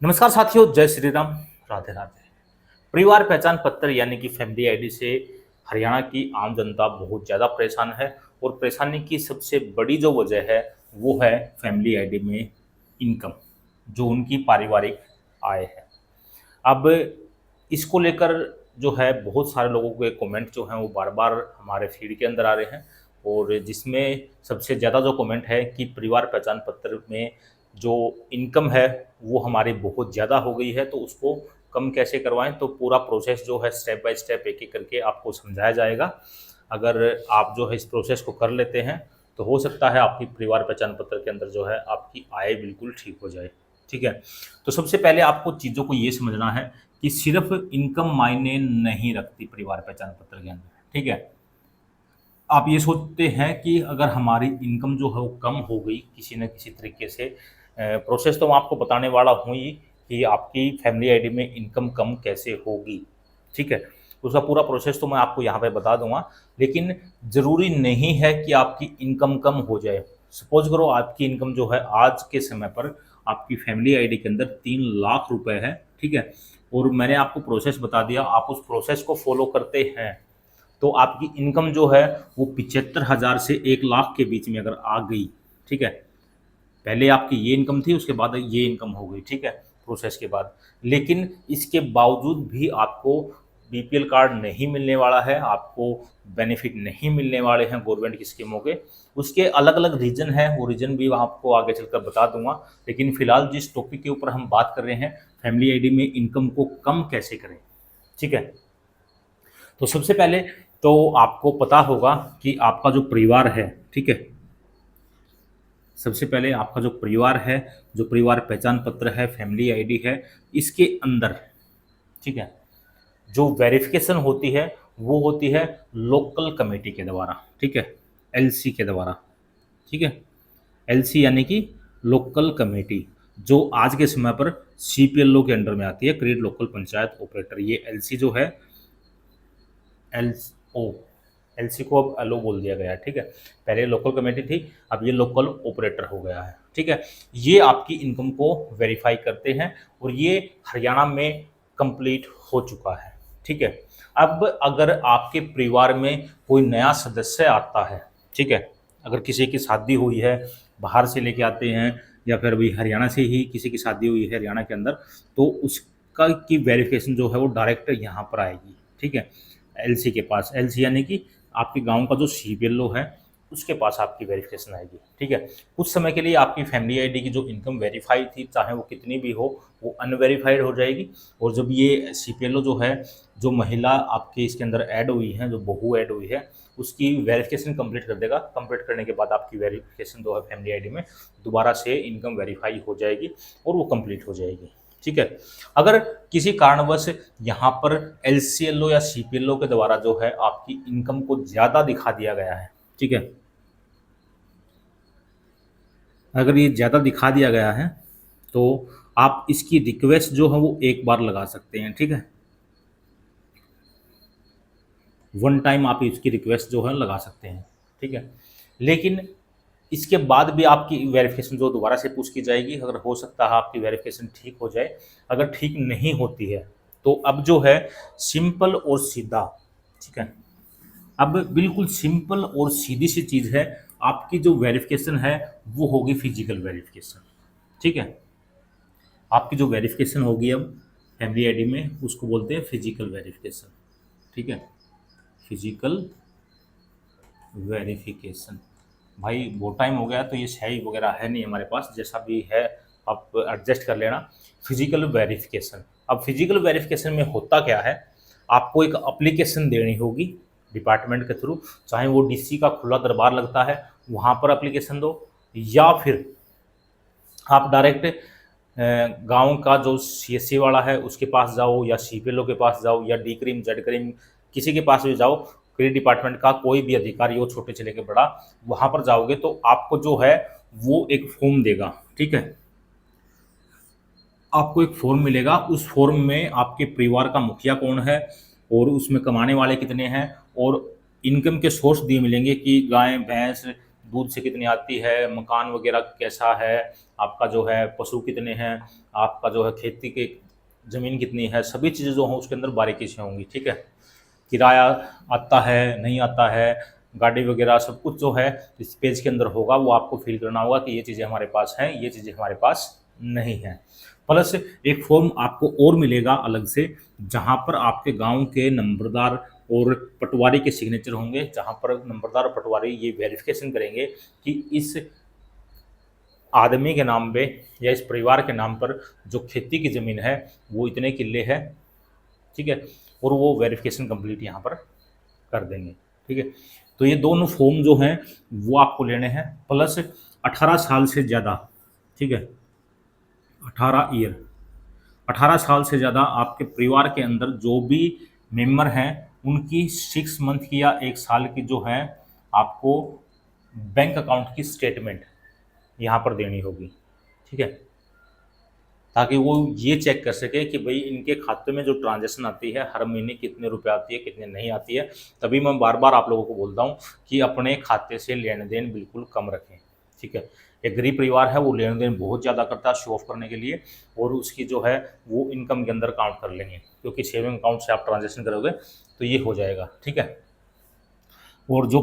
नमस्कार साथियों, जय श्री राम, राधे राधे। परिवार पहचान पत्र यानी कि फैमिली आईडी से हरियाणा की आम जनता बहुत ज़्यादा परेशान है और परेशानी की सबसे बड़ी जो वजह है वो है फैमिली आईडी में इनकम, जो उनकी पारिवारिक आय है। अब इसको लेकर जो है बहुत सारे लोगों के कमेंट जो हैं वो बार-बार हमारे फीड के अंदर आ रहे हैं और जिसमें सबसे ज़्यादा जो कमेंट है कि परिवार पहचान पत्र में जो इनकम है वो हमारी बहुत ज़्यादा हो गई है, तो उसको कम कैसे करवाएँ? तो पूरा प्रोसेस जो है स्टेप बाय स्टेप एक-एक करके आपको समझाया जाएगा। अगर आप जो है इस प्रोसेस को कर लेते हैं, तो हो सकता है आपकी परिवार पहचान पत्र के अंदर जो है आपकी आय बिल्कुल ठीक हो जाए। ठीक है? तो सबसे पहले आपको चीज़ों को ये समझना है कि सिर्फ़ इनकम मायने नहीं रखती परिवार पहचान पत्र के अंदर, ठीक है? आप ये सोचते हैं कि अगर हमारी इनकम जो है वो कम हो गई किसी न किसी तरीके से, प्रोसेस तो मैं आपको बताने वाला हूँ ही कि आपकी फैमिली आईडी में इनकम कम कैसे होगी, ठीक है? उसका पूरा प्रोसेस तो मैं आपको यहाँ पे बता दूँगा, लेकिन ज़रूरी नहीं है कि आपकी इनकम कम हो जाए। सपोज़ करो आपकी इनकम जो है आज के समय पर आपकी फैमिली आईडी के अंदर 3 लाख रुपए है, ठीक है? और मैंने आपको प्रोसेस बता दिया, आप उस प्रोसेस को फ़ॉलो करते हैं तो आपकी इनकम जो है वो 75,000 से 1 लाख के बीच में अगर आ गई, ठीक है? पहले आपकी ये इनकम थी, उसके बाद ये इनकम हो गई, ठीक है? प्रोसेस के बाद। लेकिन इसके बावजूद भी आपको बीपीएल कार्ड नहीं मिलने वाला है, आपको बेनिफिट नहीं मिलने वाले हैं गवर्नमेंट की स्कीमों के। उसके अलग-अलग रीज़न हैं, वो रीज़न भी मैं आपको आगे चलकर बता दूँगा। लेकिन फिलहाल जिस टॉपिक के ऊपर हम बात कर रहे हैं, फैमिली आईडी में इनकम को कम कैसे करें, ठीक है? तो सबसे पहले तो आपको पता होगा कि आपका जो परिवार है, ठीक है? सबसे पहले आपका जो परिवार है, जो परिवार पहचान पत्र है, फैमिली आईडी है, इसके अंदर, ठीक है? जो वेरिफ़िकेशन होती है, वो होती है लोकल कमेटी के द्वारा, ठीक है? एलसी के द्वारा, ठीक है? एलसी यानी कि लोकल कमेटी, जो आज के समय पर सीपीएलओ के अंडर में आती है, क्रिएट लोकल पंचायत ऑपरेटर। ये एलसी जो है एल ओ एलसी को अब एलओ बोल दिया गया है, ठीक है? पहले लोकल कमेटी थी, अब ये लोकल ऑपरेटर हो गया है, ठीक है? ये आपकी इनकम को वेरीफाई करते हैं और ये हरियाणा में कंप्लीट हो चुका है, ठीक है? अब अगर आपके परिवार में कोई नया सदस्य आता है, ठीक है? अगर किसी की शादी हुई है, बाहर से लेके आते हैं या फिर अभी हरियाणा से ही किसी की शादी हुई है हरियाणा के अंदर, तो उसका की वेरिफ़िकेशन जो है वो डायरेक्ट यहाँ पर आएगी, ठीक है? एलसी के पास, एलसी यानी कि आपके गाँव का जो सीपीएलओ है, उसके पास आपकी वेरिफ़िकेशन आएगी, ठीक है? कुछ समय के लिए आपकी फैमिली आईडी की जो इनकम वेरीफ़ाई थी, चाहे वो कितनी भी हो, वो अनवेरिफ़ाइड हो जाएगी और जब ये सीपीएलओ जो है, जो महिला आपके इसके अंदर ऐड हुई है, जो बहू ऐड हुई है, उसकी वेरिफ़िकेशन कंप्लीट कर देगा। कंप्लीट करने के बाद आपकी वेरिफ़िकेशन जो है फैमिली आईडी में दोबारा से इनकम वेरीफ़ाई हो जाएगी और वो कंप्लीट हो जाएगी, ठीक है? अगर किसी कारणवश यहाँ पर एलसीएलओ या सीपीएलओ के द्वारा जो है आपकी इनकम को ज़्यादा दिखा दिया गया है, ठीक है? अगर ये ज़्यादा दिखा दिया गया है, तो आप इसकी रिक्वेस्ट जो है वो एक बार लगा सकते हैं, ठीक है? वन टाइम आप इसकी रिक्वेस्ट जो है लगा सकते हैं, ठीक है? लेकिन इसके बाद भी आपकी वेरिफ़िकेशन जो दोबारा से पूछ की जाएगी, अगर हो सकता है आपकी वेरिफ़िकेशन ठीक हो जाए। अगर ठीक नहीं होती है, तो अब जो है सिंपल और सीधा, ठीक है? अब बिल्कुल सिंपल और सीधी-सी चीज़ है, आपकी जो वेरिफ़िकेशन है, वो होगी फिज़िकल वेरिफ़िकेशन, ठीक है? आपकी जो वेरिफ़िकेशन होगी अब फैमिली आईडी में, उसको बोलते हैं फिज़िकल वेरिफ़िकेशन, ठीक है? Physical verification. भाई बहुत टाइम हो गया तो ये स्याही वगैरह है नहीं हमारे पास, जैसा भी है आप एडजस्ट कर लेना। फिज़िकल वेरिफ़िकेशन, अब फिज़िकल वेरिफ़िकेशन में होता क्या है, आपको एक एप्लीकेशन देनी होगी डिपार्टमेंट के थ्रू, चाहे वो डीसी का खुला दरबार लगता है, वहाँ पर एप्लीकेशन दो या फिर आप डायरेक्ट गाँव का जो सीएससी वाला है उसके पास जाओ या सीपीएलओ के पास जाओ या डी क्रीम, जेड क्रीम, किसी के पास भी जाओ, क्रेडिट डिपार्टमेंट का कोई भी अधिकारी हो, छोटे से लेके बड़ा, वहाँ पर जाओगे तो आपको जो है वो एक फॉर्म देगा, ठीक है? आपको एक फॉर्म मिलेगा, उस फॉर्म में आपके परिवार का मुखिया कौन है और उसमें कमाने वाले कितने हैं और इनकम के सोर्स दिए मिलेंगे कि गाय, भैंस, दूध से कितनी आती है, मकान वगैरह कैसा है, आपका जो है पशु कितने हैं, आपका जो है खेती की ज़मीन कितनी है, सभी चीज़ें जो हों उसके अंदर बारीकी से होंगी। ठीक है, किराया आता है नहीं आता है, गाड़ी वगैरह सब कुछ जो है इस पेज के अंदर होगा, वो आपको फिल करना होगा कि ये चीज़ें हमारे पास हैं, ये चीज़ें हमारे पास नहीं हैं। प्लस एक फॉर्म आपको और मिलेगा अलग से, जहाँ पर आपके गांव के नंबरदार और पटवारी के सिग्नेचर होंगे, जहाँ पर नंबरदार और पटवारी ये वेरिफिकेशन करेंगे कि इस आदमी के नाम पे या इस परिवार के नाम पर जो खेती की ज़मीन है वो इतने किले है। ठीक है, और वो वेरिफिकेशन कंप्लीट यहाँ पर कर देंगे। ठीक है, तो ये दोनों फॉर्म जो हैं वो आपको लेने हैं, प्लस 18 साल से ज़्यादा। ठीक है, 18 ईयर, 18 साल से ज़्यादा आपके परिवार के अंदर जो भी मेंबर हैं उनकी 6 मंथ की या 1 साल की जो है आपको बैंक अकाउंट की स्टेटमेंट यहाँ पर देनी होगी। ठीक है, ताकि वो ये चेक कर सके कि भाई इनके खाते में जो ट्रांजैक्शन आती है हर महीने कितने रुपए आती है, कितने नहीं आती है। तभी मैं बार बार आप लोगों को बोलता हूँ कि अपने खाते से लेन देन बिल्कुल कम रखें। ठीक है, एक गरीब परिवार है वो लेन देन बहुत ज़्यादा करता है शो ऑफ करने के लिए, और उसकी जो है वो इनकम के अंदर काउंट कर लेंगे, क्योंकि सेविंग अकाउंट से आप ट्रांजेक्शन करोगे तो ये हो जाएगा। ठीक है, और जो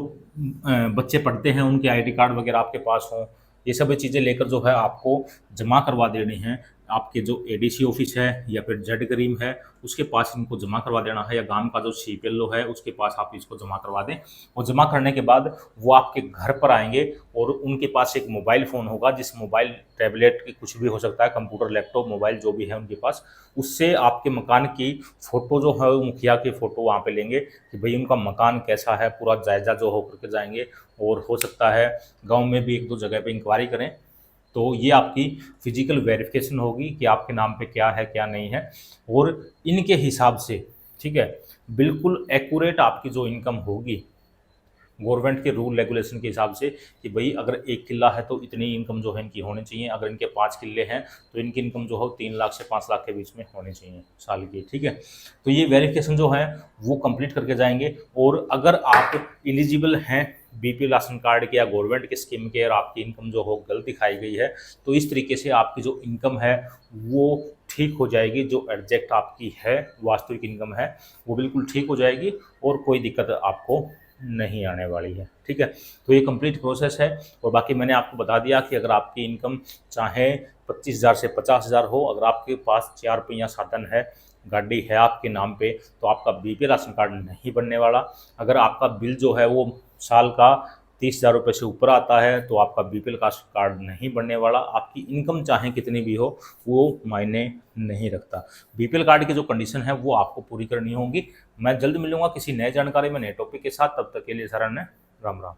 बच्चे पढ़ते हैं उनके आईडी कार्ड वगैरह आपके पास हों, ये सभी चीज़ें लेकर जो है आपको जमा करवा देनी है। आपके जो एडीसी ऑफिस है या फिर जेड करीम है उसके पास इनको जमा करवा देना है, या गांव का जो सीपीएलओ है उसके पास आप इसको जमा करवा दें। और जमा करने के बाद वो आपके घर पर आएंगे और उनके पास एक मोबाइल फ़ोन होगा, जिस मोबाइल टैबलेट की कुछ भी हो सकता है, कंप्यूटर लैपटॉप मोबाइल जो भी है उनके पास, उससे आपके मकान की फ़ोटो जो है वो मुखिया की फ़ोटो वहाँ पे लेंगे कि भाई उनका मकान कैसा है, पूरा जायज़ा जो हो करके जाएंगे। और हो सकता है गांव में भी 1-2 जगह पे इंक्वायरी करें, तो ये आपकी फिजिकल वेरिफिकेशन होगी कि आपके नाम पे क्या है क्या नहीं है। और इनके हिसाब से, ठीक है, बिल्कुल एक्यूरेट आपकी जो इनकम होगी गवर्नमेंट के रूल रेगुलेशन के हिसाब से, कि भाई अगर 1 किला है तो इतनी इनकम जो है इनकी होनी चाहिए, अगर इनके 5 किले हैं तो इनकी इनकम जो है 3 लाख से 5 लाख के बीच में होनी चाहिए साल की। ठीक है, तो ये वेरिफिकेशन जो है वो कंप्लीट करके जाएंगे। और अगर आप एलिजिबल हैं बीपीएल राशन कार्ड के या गवर्नमेंट के स्कीम के, और आपकी इनकम जो हो गलत दिखाई गई है, तो इस तरीके से आपकी जो इनकम है वो ठीक हो जाएगी, जो एग्जैक्ट आपकी है वास्तविक इनकम है वो बिल्कुल ठीक हो जाएगी, और कोई दिक्कत आपको नहीं आने वाली है। ठीक है, तो ये कंप्लीट प्रोसेस है। और बाकी मैंने आपको बता दिया कि अगर आपकी इनकम चाहे 25,000 से 50,000 हो, अगर आपके पास 4 पहिया साधन है, गाड़ी है आपके नाम पे, तो आपका बीपीएल राशन कार्ड नहीं बनने वाला। अगर आपका बिल जो है वो साल का 30,000 रुपये से ऊपर आता है तो आपका बीपीएल का कार्ड नहीं बनने वाला। आपकी इनकम चाहे कितनी भी हो वो मायने नहीं रखता। बीपीएल कार्ड की जो कंडीशन है वो आपको पूरी करनी होगी। मैं जल्द मिलूंगा किसी नए जानकारी में, नए टॉपिक के साथ। तब तक के लिए सर ने राम राम।